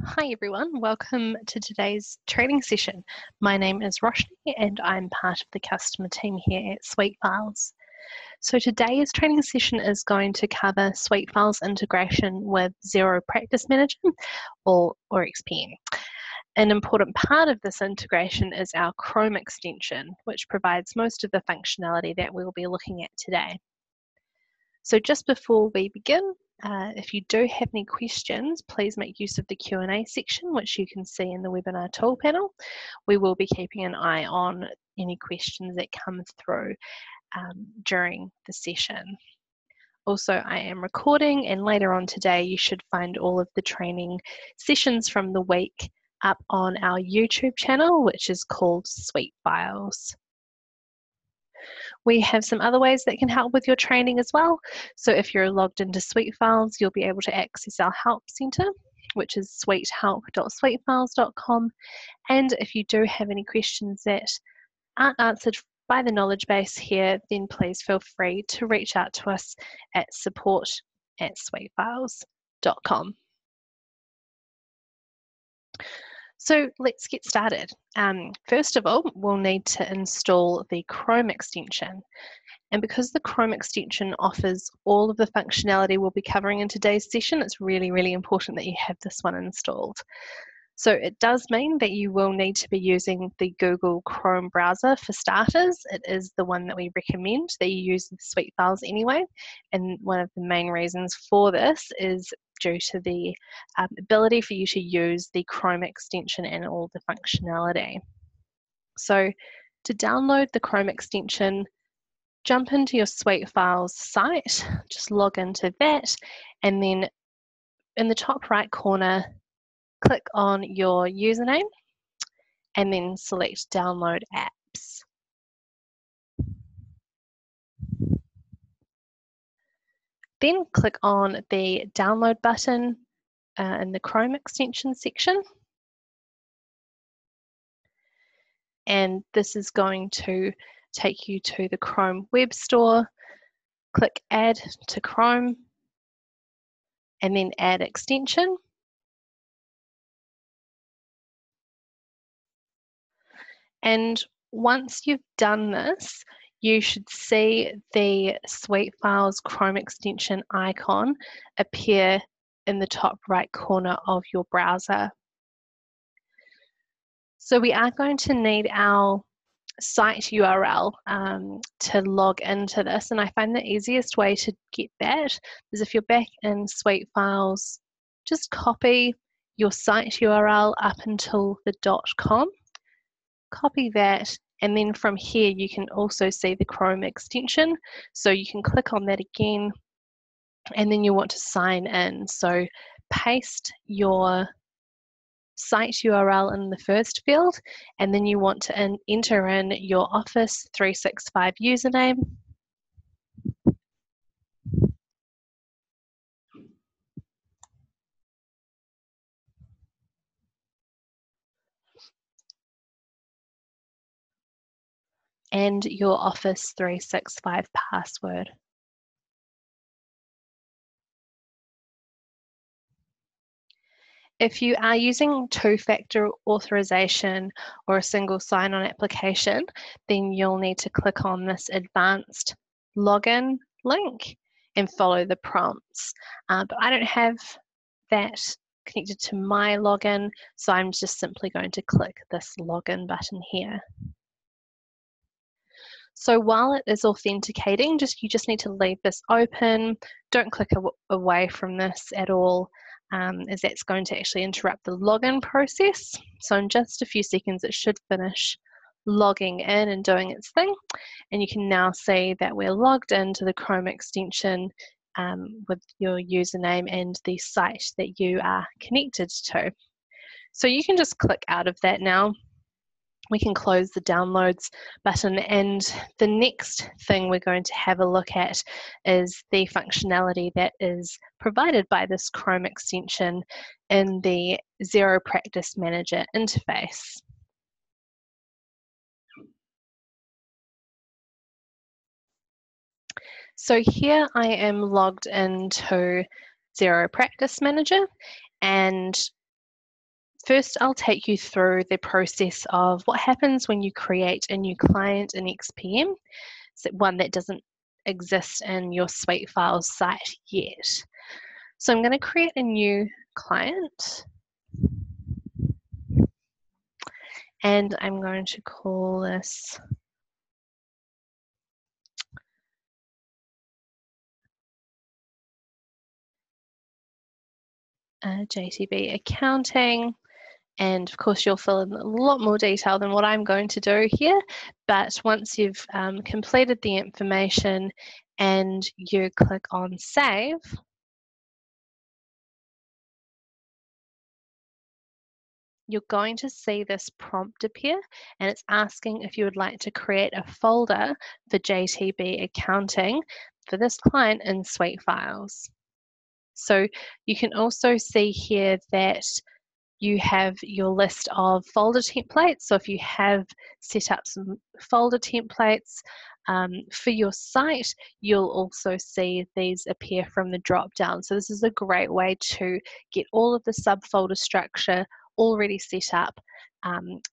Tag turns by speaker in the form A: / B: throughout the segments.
A: Hi everyone, welcome to today's training session. My name is Roshni and I'm part of the customer team here at SuiteFiles. So today's training session is going to cover SuiteFiles integration with Xero Practice Manager or XPM. An important part of this integration is our Chrome extension, which provides most of the functionality that we'll be looking at today. So just before we begin, if you do have any questions, please make use of the Q&A section, which you can see in the webinar tool panel. We will be keeping an eye on any questions that come through during the session. Also, I am recording, and later on today, you should find all of the training sessions from the week up on our YouTube channel, which is called SuiteFiles. We have some other ways that can help with your training as well. So if you're logged into SuiteFiles, you'll be able to access our Help Centre, which is suitehelp.suitefiles.com. And if you do have any questions that aren't answered by the knowledge base here, then please feel free to reach out to us at support@suitefiles.com. So let's get started. First of all, we'll need to install the Chrome extension. And because the Chrome extension offers all of the functionality we'll be covering in today's session, it's really, really important that you have this one installed. So it does mean that you will need to be using the Google Chrome browser for starters. It is the one that we recommend that you use with SuiteFiles anyway. And one of the main reasons for this is due to the ability for you to use the Chrome extension and all the functionality. So to download the Chrome extension, jump into your SuiteFiles site, just log into that, and then in the top right corner, click on your username and then select Download Apps. Then click on the Download button in the Chrome extension section. And this is going to take you to the Chrome Web Store. Click Add to Chrome and then Add Extension. And once you've done this, you should see the SuiteFiles Chrome extension icon appear in the top right corner of your browser. So we are going to need our site URL to log into this, and I find the easiest way to get that is if you're back in SuiteFiles, just copy your site URL up until the .com. Copy that, and then from here you can also see the Chrome extension, so you can click on that again and then you want to sign in. So paste your site URL in the first field, and then you want to enter in your Office 365 username, and your Office 365 password. If you are using two-factor authorization or a single sign-on application, then you'll need to click on this advanced login link and follow the prompts. But I don't have that connected to my login, so I'm just simply going to click this login button here. So while it is authenticating, you just need to leave this open. Don't click away from this at all, as that's going to actually interrupt the login process. So in just a few seconds, it should finish logging in and doing its thing. And you can now see that we're logged into the Chrome extension with your username and the site that you are connected to. So you can just click out of that now. We can close the downloads button, and the next thing we're going to have a look at is the functionality that is provided by this Chrome extension in the Xero Practice Manager interface. So here I am logged into Xero Practice Manager, and First, I'll take you through the process of what happens when you create a new client in XPM, so one that doesn't exist in your SuiteFiles site yet. So I'm going to create a new client, and I'm going to call this JTB Accounting. And of course, you'll fill in a lot more detail than what I'm going to do here. But once you've completed the information and you click on Save, you're going to see this prompt appear, and it's asking if you would like to create a folder for JTB Accounting for this client in SuiteFiles. So you can also see here that you have your list of folder templates. So if you have set up some folder templates for your site, you'll also see these appear from the drop down. So this is a great way to get all of the subfolder structure already set up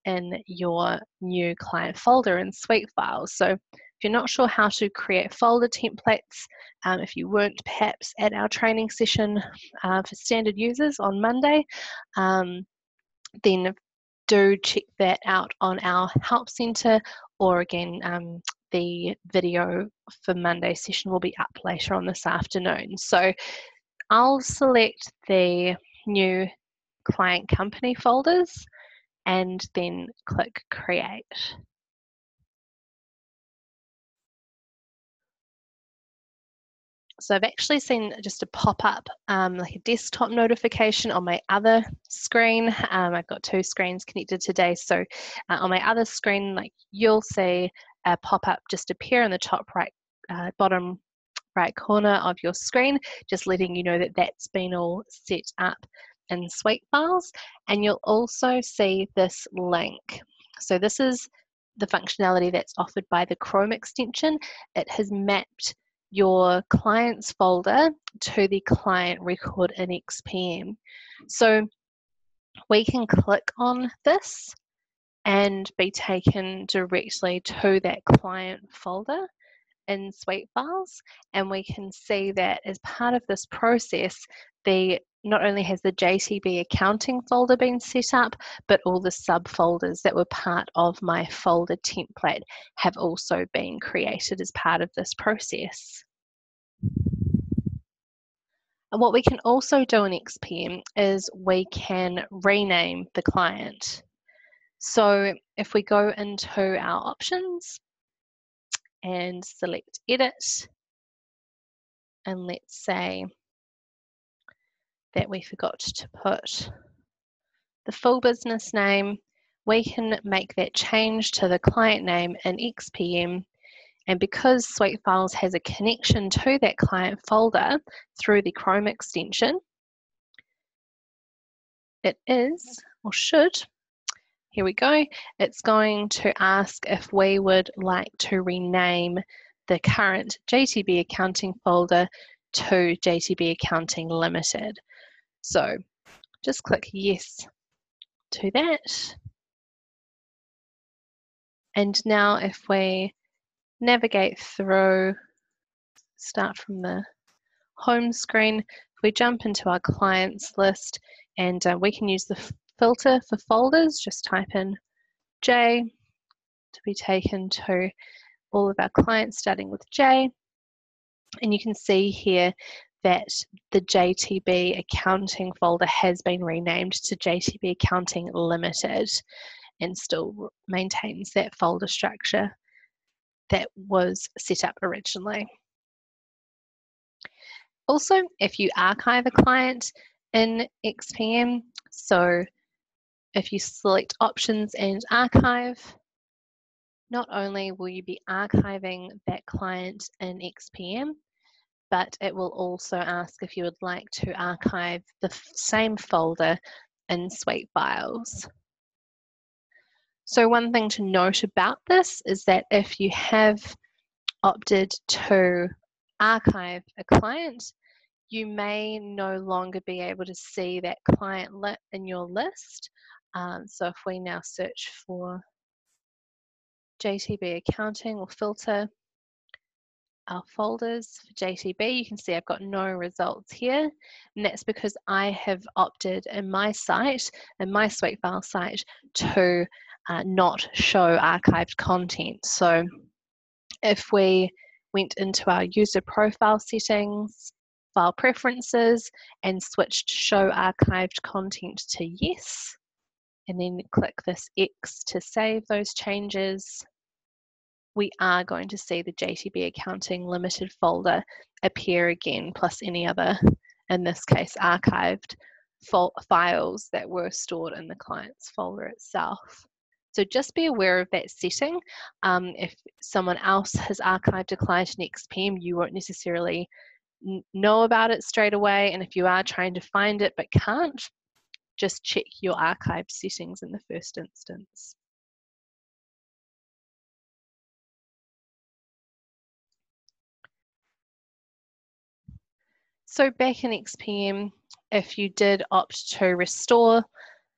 A: in your new client folder in SuiteFiles. So if you're not sure how to create folder templates, if you weren't perhaps at our training session for standard users on Monday, then do check that out on our Help Centre, or again, the video for Monday session will be up later on this afternoon. So I'll select the new client company folders and then click Create. So I've actually seen just a pop-up, like a desktop notification on my other screen. I've got two screens connected today. So on my other screen, like you'll see a pop-up just appear in the top right, bottom right corner of your screen, just letting you know that that's been all set up in SuiteFiles. And you'll also see this link. So this is the functionality that's offered by the Chrome extension. It has mapped your clients folder to the client record in XPM. So we can click on this and be taken directly to that client folder in SuiteFiles, and we can see that as part of this process, not only has the JTB accounting folder been set up, but all the subfolders that were part of my folder template have also been created as part of this process. And what we can also do in XPM is we can rename the client. So if we go into our options and select Edit, and let's say that we forgot to put the full business name, we can make that change to the client name in XPM. And because SuiteFiles has a connection to that client folder through the Chrome extension, it is, or should, here we go, it's going to ask if we would like to rename the current JTB accounting folder to JTB Accounting Limited. So just click yes to that. And now if we navigate through, start from the home screen, if we jump into our clients list, and we can use the filter for folders, just type in J to be taken to all of our clients starting with J. And you can see here that the JTB accounting folder has been renamed to JTB Accounting Limited and still maintains that folder structure that was set up originally. Also, if you archive a client in XPM, so if you select Options and Archive, not only will you be archiving that client in XPM, but it will also ask if you would like to archive the same folder in SuiteFiles. So one thing to note about this is that if you have opted to archive a client, you may no longer be able to see that client lit in your list. So if we now search for JTB accounting or filter our folders for JTB, you can see I've got no results here, and that's because I have opted in my site, in my SuiteFiles site, to not show archived content. So if we went into our user profile settings, file preferences, and switched show archived content to yes, and then click this X to save those changes, we are going to see the JTB Accounting Limited folder appear again, plus any other, in this case, archived files that were stored in the client's folder itself. So just be aware of that setting. If someone else has archived a client in XPM, you won't necessarily know about it straight away. And if you are trying to find it but can't, just check your archived settings in the first instance. So back in XPM, if you did opt to restore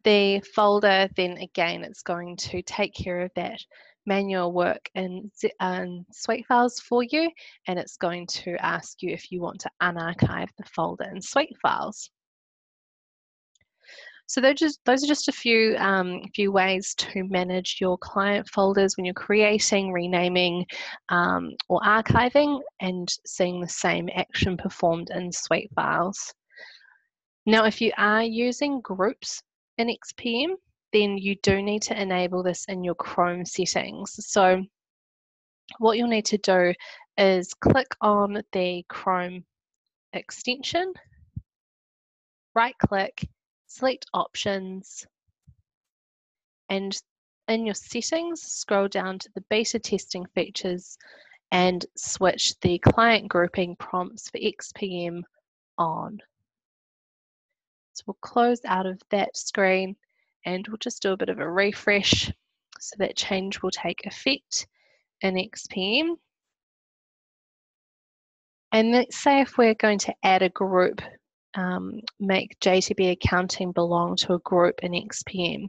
A: the folder, then again, it's going to take care of that manual work in SuiteFiles for you, and it's going to ask you if you want to unarchive the folder in SuiteFiles. So those are just a few ways to manage your client folders when you're creating, renaming, or archiving, and seeing the same action performed in SuiteFiles. Now, if you are using groups in XPM, then you do need to enable this in your Chrome settings. So what you'll need to do is click on the Chrome extension, right-click, select Options, and in your settings, scroll down to the beta testing features and switch the client grouping prompts for XPM on. So we'll close out of that screen and we'll just do a bit of a refresh so that change will take effect in XPM. And let's say if we're going to add a group, make JTB accounting belong to a group in XPM.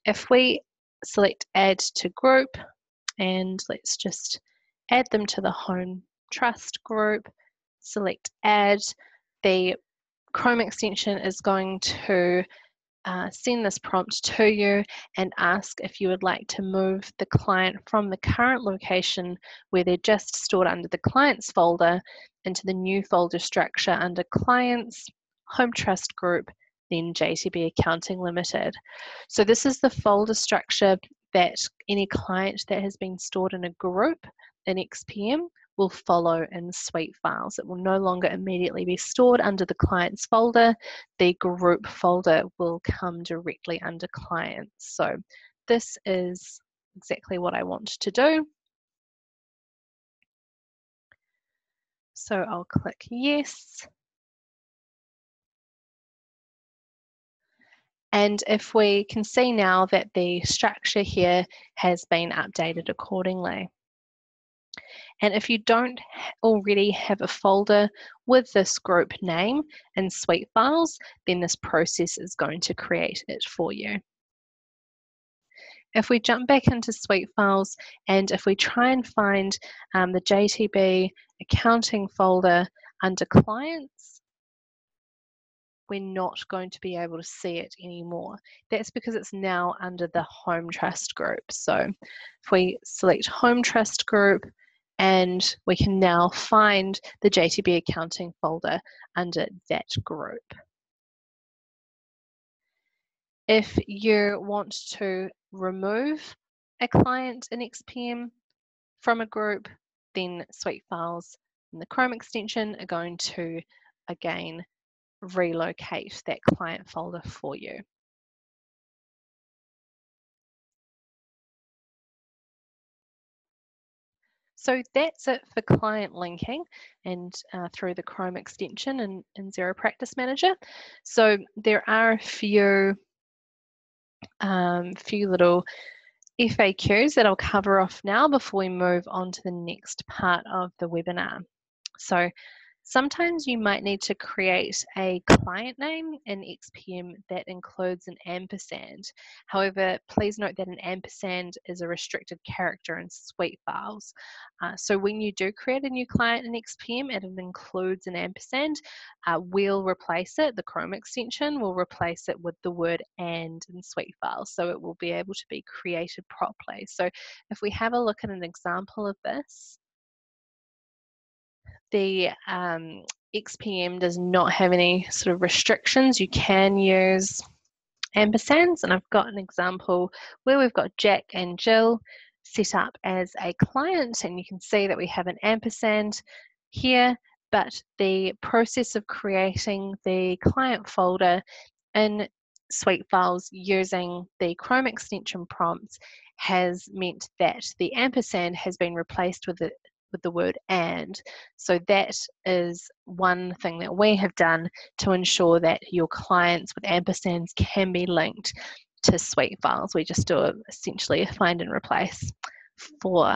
A: If we select add to group, and let's just add them to the home trust group, select add, the Chrome extension is going to send this prompt to you and ask if you would like to move the client from the current location where they're just stored under the clients folder into the new folder structure under clients, home trust group, then JTB Accounting Limited. So this is the folder structure that any client that has been stored in a group in XPM will follow in SuiteFiles. It will no longer immediately be stored under the clients folder. The group folder will come directly under clients. So this is exactly what I want to do. So I'll click yes. And if we can see now that the structure here has been updated accordingly. And if you don't already have a folder with this group name in SuiteFiles, then this process is going to create it for you. If we jump back into SuiteFiles and if we try and find the JTB accounting folder under clients, we're not going to be able to see it anymore. That's because it's now under the home trust group. So if we select home trust group, and we can now find the JTB accounting folder under that group. If you want to remove a client in XPM from a group, then SuiteFiles and the Chrome extension are going to, again, relocate that client folder for you. So that's it for client linking and through the Chrome extension in Xero Practice Manager. So there are a few little FAQs that I'll cover off now before we move on to the next part of the webinar. So Sometimes you might need to create a client name in XPM that includes an ampersand. However, please note that an ampersand is a restricted character in SuiteFiles. So when you do create a new client in XPM and it includes an ampersand, we'll replace it, the Chrome extension will replace it with the word and in SuiteFiles, so it will be able to be created properly. So if we have a look at an example of this, the XPM does not have any sort of restrictions. You can use ampersands, and I've got an example where we've got Jack and Jill set up as a client, and you can see that we have an ampersand here, but the process of creating the client folder in SuiteFiles using the Chrome extension prompts has meant that the ampersand has been replaced with the word and. So that is one thing that we have done to ensure that your clients with ampersands can be linked to SuiteFiles. We just do essentially a find and replace for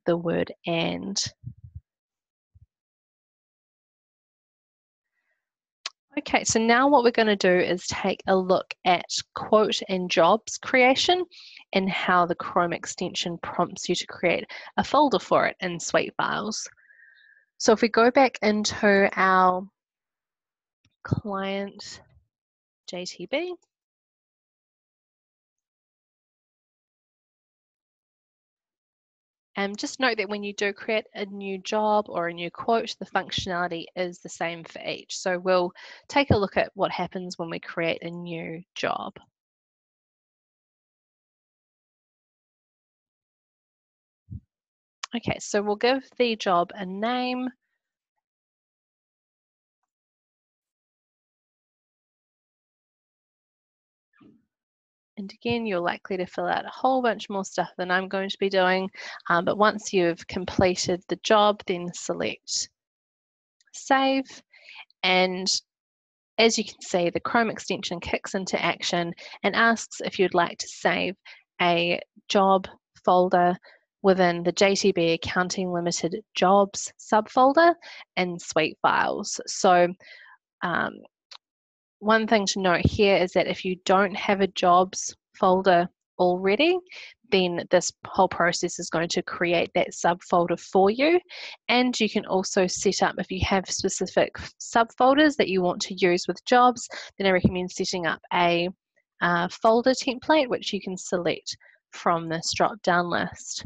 A: the word and. Okay, so now what we're going to do is take a look at quote and jobs creation and how the Chrome extension prompts you to create a folder for it in SuiteFiles. So if we go back into our client JTB, and just note that when you do create a new job or a new quote, the functionality is the same for each. So we'll take a look at what happens when we create a new job. Okay, so we'll give the job a name. And again, you're likely to fill out a whole bunch more stuff than I'm going to be doing. But once you've completed the job, then select Save. And as you can see, the Chrome extension kicks into action and asks if you'd like to save a job folder within the JTB Accounting Limited Jobs subfolder in SuiteFiles. So one thing to note here is that if you don't have a jobs folder already, then this whole process is going to create that subfolder for you. And you can also set up, if you have specific subfolders that you want to use with jobs, then I recommend setting up a folder template, which you can select from this drop-down list.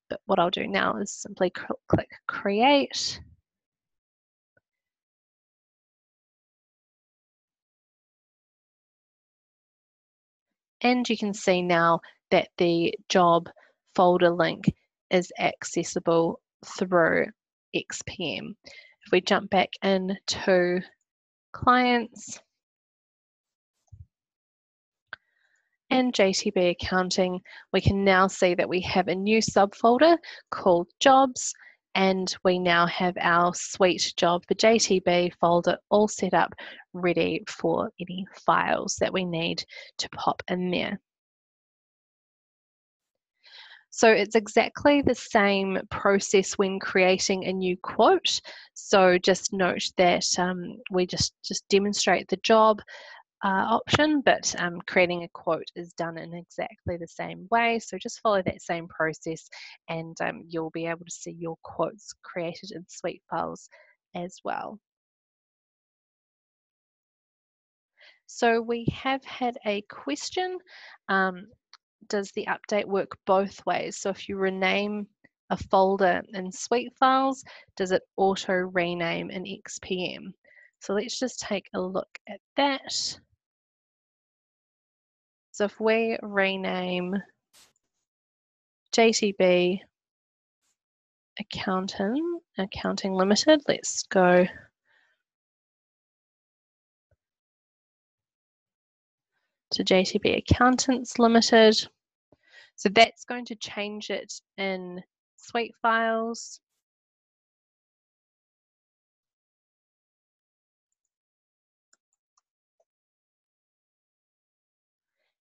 A: But what I'll do now is simply click Create. And you can see now that the job folder link is accessible through XPM. If we jump back into clients and JTB accounting, we can now see that we have a new subfolder called jobs, and we now have our suite job for JTB folder all set up, ready for any files that we need to pop in there. So it's exactly the same process when creating a new quote. So just note that we just demonstrate the job option, but creating a quote is done in exactly the same way. So just follow that same process and you'll be able to see your quotes created in SuiteFiles as well. So we have had a question. Does the update work both ways? So if you rename a folder in SuiteFiles, does it auto rename in XPM? So let's just take a look at that. So if we rename JTB Accounting Limited, let's go to JTB Accountants Limited. So that's going to change it in SuiteFiles.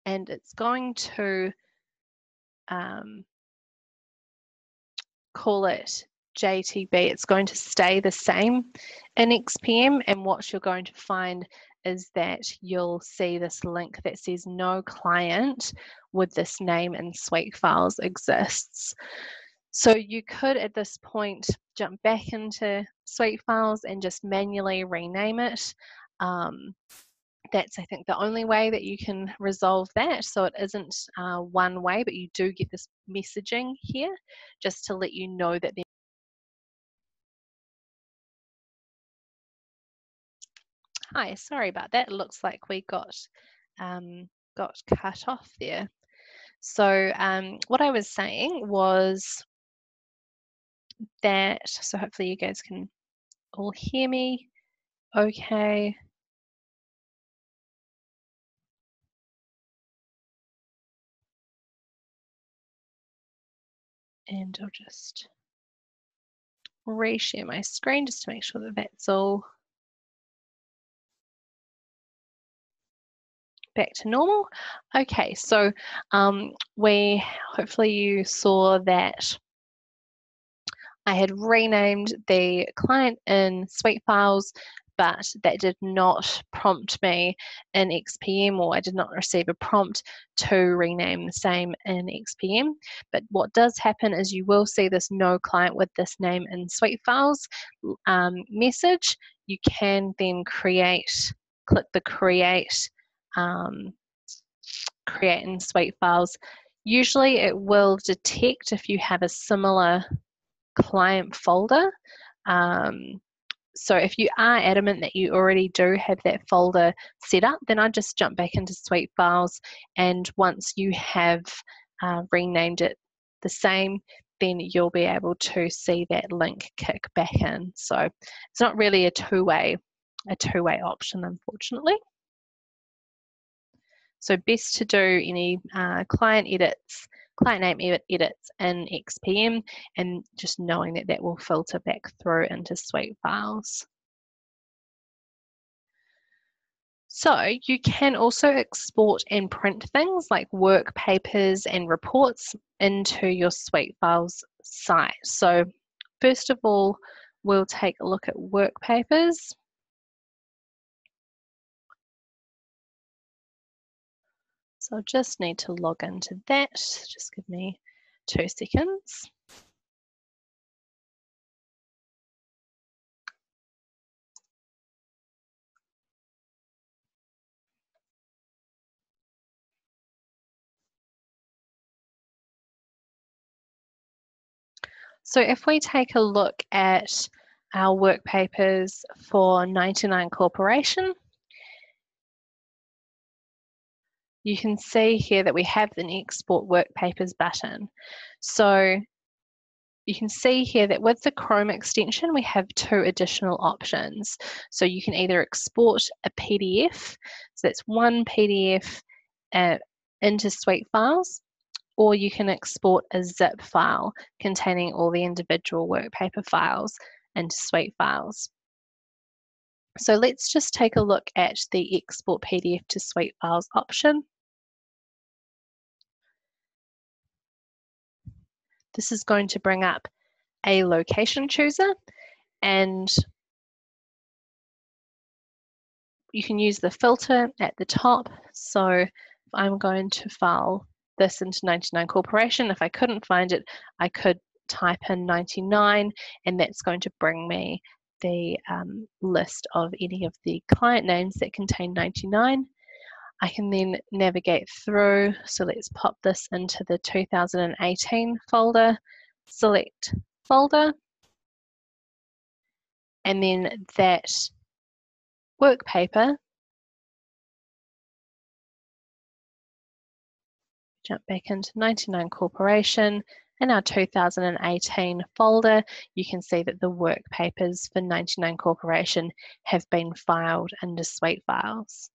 A: And it's going to call it JTB, it's going to stay the same in XPM, and what you're going to find is that you'll see this link that says no client with this name in SuiteFiles exists. So you could at this point jump back into SuiteFiles and just manually rename it. That's, I think, the only way that you can resolve that. So it isn't one way, but you do get this messaging here just to let you know that Hi, sorry about that. It looks like we got cut off there. So what I was saying was that, so hopefully you guys can all hear me okay. And I'll just reshare my screen just to make sure that that's all back to normal. Okay, so hopefully you saw that I had renamed the client in SuiteFiles, but that did not prompt me in XPM, or I did not receive a prompt to rename the same in XPM. But what does happen is you will see this no client with this name in SuiteFiles message. You can then click the create in SuiteFiles. Usually it will detect if you have a similar client folder. So if you are adamant that you already do have that folder set up, then I just jump back into SuiteFiles, and once you have renamed it the same, then you'll be able to see that link kick back in. So it's not really a two-way option, unfortunately. So best to do any client name edits in XPM, and just knowing that that will filter back through into SuiteFiles. So you can also export and print things like work papers and reports into your SuiteFiles site. So first of all, we'll take a look at work papers. So I'll just need to log into that. Just give me 2 seconds. So if we take a look at our work papers for 99 Corporation, you can see here that we have an export work papers button. So you can see here that with the Chrome extension, we have 2 additional options. So you can either export a PDF, so that's one PDF into SuiteFiles, or you can export a zip file containing all the individual work paper files into SuiteFiles. So let's just take a look at the export PDF to SuiteFiles option. This is going to bring up a location chooser, and you can use the filter at the top. So if I'm going to file this into 99 Corporation, if I couldn't find it, I could type in 99, and that's going to bring me the list of any of the client names that contain 99. I can then navigate through. So let's pop this into the 2018 folder, select folder, and then that work paper, jump back into 99 Corporation, in our 2018 folder, you can see that the work papers for 99 Corporation have been filed into SuiteFiles.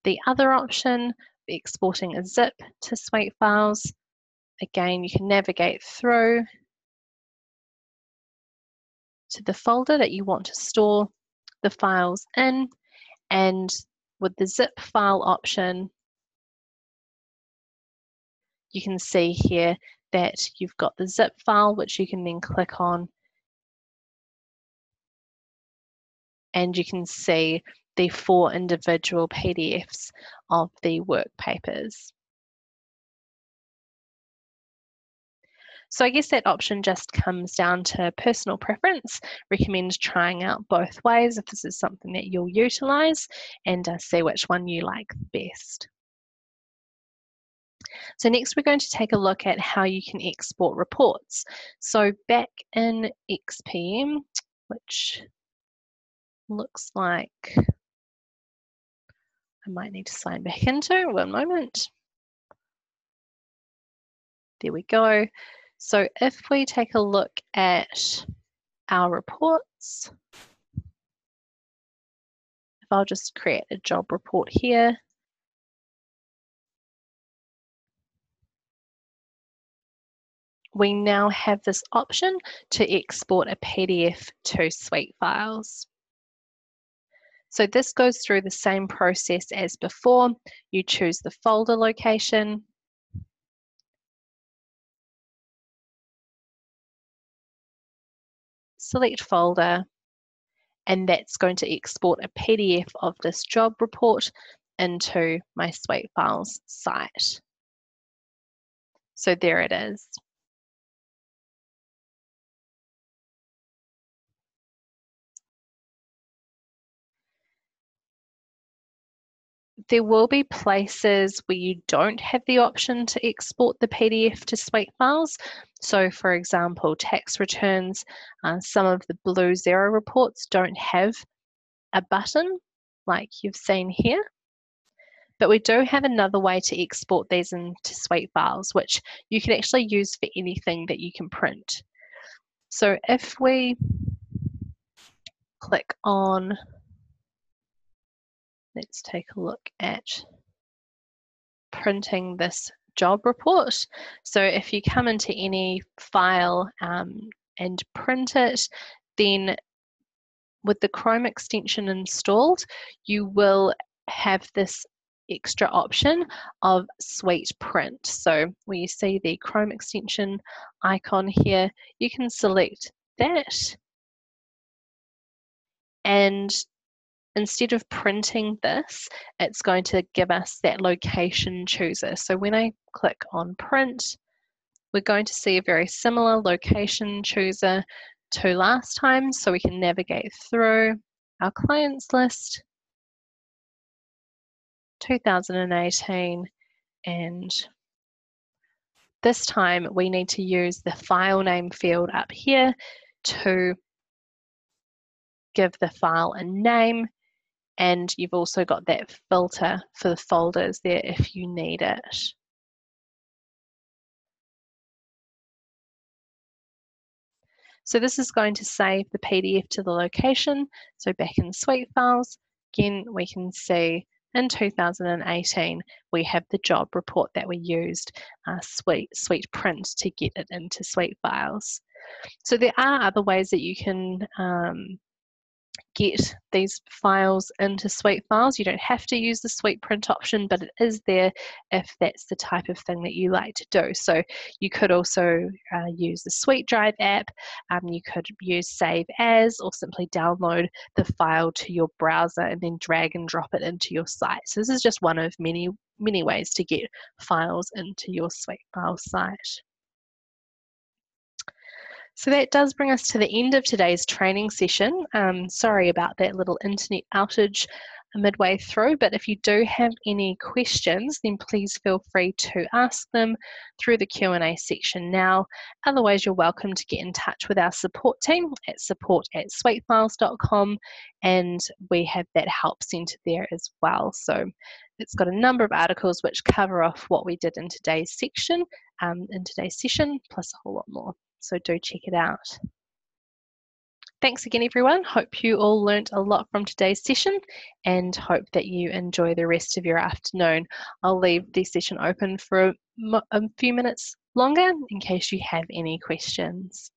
A: The other option, exporting a zip to SuiteFiles, again, you can navigate through to the folder that you want to store the files in, and with the zip file option, you can see here that you've got the zip file, which you can then click on, and you can see the 4 individual PDFs of the work papers. So I guess that option just comes down to personal preference. Recommend trying out both ways if this is something that you'll utilise, and see which one you like best. So next we're going to take a look at how you can export reports. So back in XPM, which looks like I might need to sign back into, one moment. There we go. So if we take a look at our reports, if I'll just create a job report here, we now have this option to export a PDF to SuiteFiles. So this goes through the same process as before. You choose the folder location, select folder, and that's going to export a PDF of this job report into my SuiteFiles site. So there it is. There will be places where you don't have the option to export the PDF to SuiteFiles. So for example, tax returns, some of the Blue Zero reports don't have a button like you've seen here. But we do have another way to export these into SuiteFiles, which you can actually use for anything that you can print. So if we click on, let's take a look at printing this job report. So if you come into any file and print it, then with the Chrome extension installed, you will have this extra option of Suite Print. So where you see the Chrome extension icon here, you can select that, and instead of printing this, it's going to give us that location chooser. So when I click on print, we're going to see a very similar location chooser to last time, so we can navigate through our clients list, 2018, and this time we need to use the file name field up here to give the file a name, and you've also got that filter for the folders there if you need it. So this is going to save the PDF to the location. So back in SuiteFiles, again, we can see in 2018, we have the job report that we used, Suite Print, to get it into SuiteFiles. So there are other ways that you can get these files into SuiteFiles. You don't have to use the Suite Print option, but it is there if that's the type of thing that you like to do. So you could also use the SuiteDrive app. You could use Save As, or simply download the file to your browser and then drag and drop it into your site. So this is just one of many ways to get files into your SuiteFiles site. So that does bring us to the end of today's training session. Sorry about that little internet outage midway through, but if you do have any questions, then please feel free to ask them through the Q&A section now. Otherwise, you're welcome to get in touch with our support team at support@suitefiles.com, and we have that help centre there as well. So it's got a number of articles which cover off what we did in today's session, plus a whole lot more. So do check it out. Thanks again, everyone. Hope you all learnt a lot from today's session, and hope that you enjoy the rest of your afternoon. I'll leave the session open for a few minutes longer in case you have any questions.